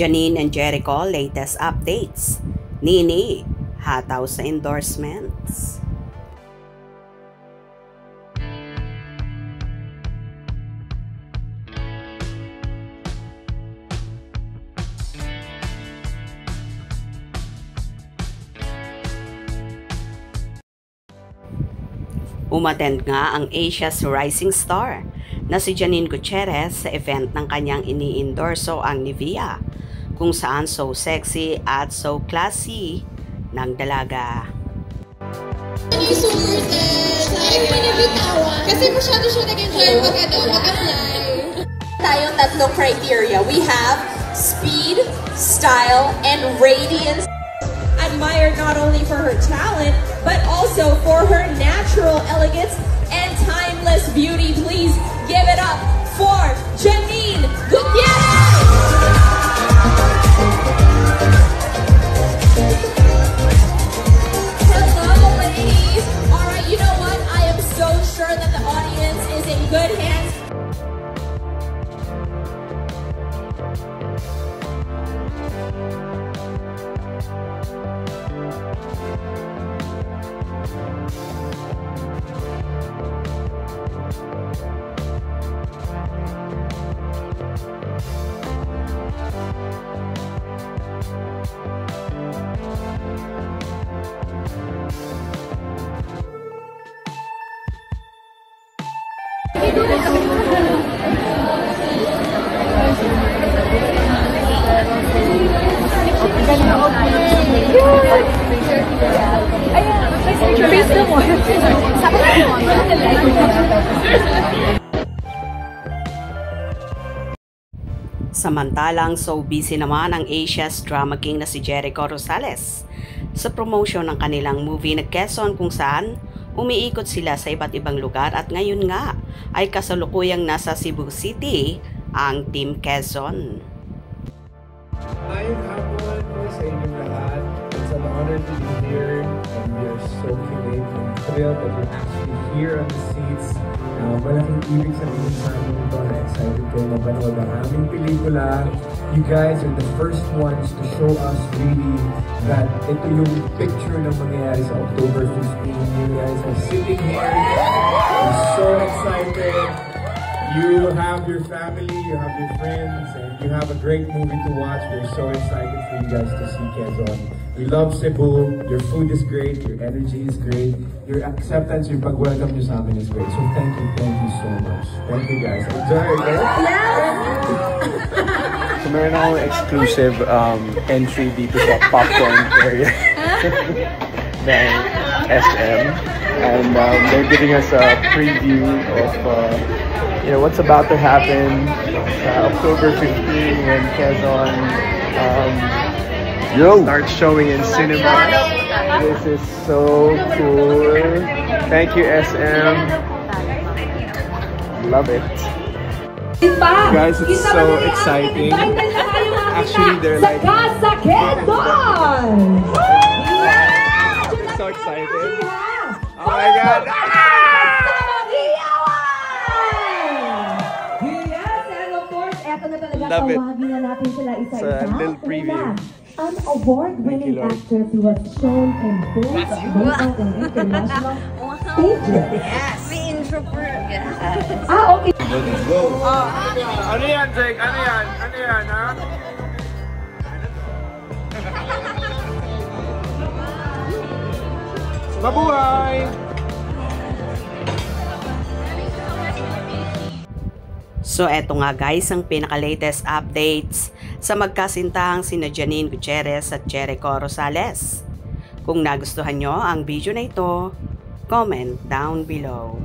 Janine and Jericho latest updates. Nini, hataw sa endorsements. Umattend nga ang Asia's rising star na si Janine Gutierrez sa event ng kanyang ini-endorso ang Nivea, kung saan so sexy at so classy ng dalaga. Thank you so worth it. Ayaw mo na bitawan. Kasi masyado siya nag-enjoy mag-apply. Tayong tatlong criteria. We have speed, style, and radiance. Admired not only for her talent, but also for her natural elegance and timeless beauty. Please give it up for Janine Gutierrez! Hello, ladies! Alright, you know what? I am so sure that the audience is in good hands. Samantalang so busy naman ang Asia's drama king na si Jericho Rosales sa promotion ng kanilang movie na Quezon, kung saan umiikot sila sa iba't ibang lugar, at ngayon nga ay kasalukuyang nasa Cebu City ang Team Quezon. Ayun hapon po sa inyong lahat. It's an honor to be here and we are so kilig and thrilled that you're actually here on the seats. Malaking ibig sabihin sa amin ito na excited ko na mapanood ang aming pelikula. You guys are the first ones to show us really that ito yung picture na mangyayari sa October 15. You guys are sitting here. We're so excited. You have your family, you have your friends, and you have a great movie to watch. We're so excited for you guys to see Quezon. We love Cebu. Your food is great. Your energy is great. Your acceptance, your pag-welcome nyo sa amin is great. So thank you so much. Thank you guys. Enjoy, okay? So meron akong exclusive entry dito sa popcorn area ng SM. And they're giving us a preview of what's about to happen October 15 when Quezon starts showing in cinema. This is so cool. Thank you, SM. Love it. Guys, it's so exciting. Actually, they're like... I'm so excited. Oh my God! Love it. It's a little preview. An award-winning actress who was shown in both local and international stages. Yes! May intro for yes. Okay. Let's go! Ano yan, Jake? Ano yan? Ano yan, ha? Mabuhay! So eto nga guys ang pinaka-latest updates sa magkasintahang sina Janine Gutierrez at Jericho Rosales. Kung nagustuhan nyo ang video na ito, comment down below.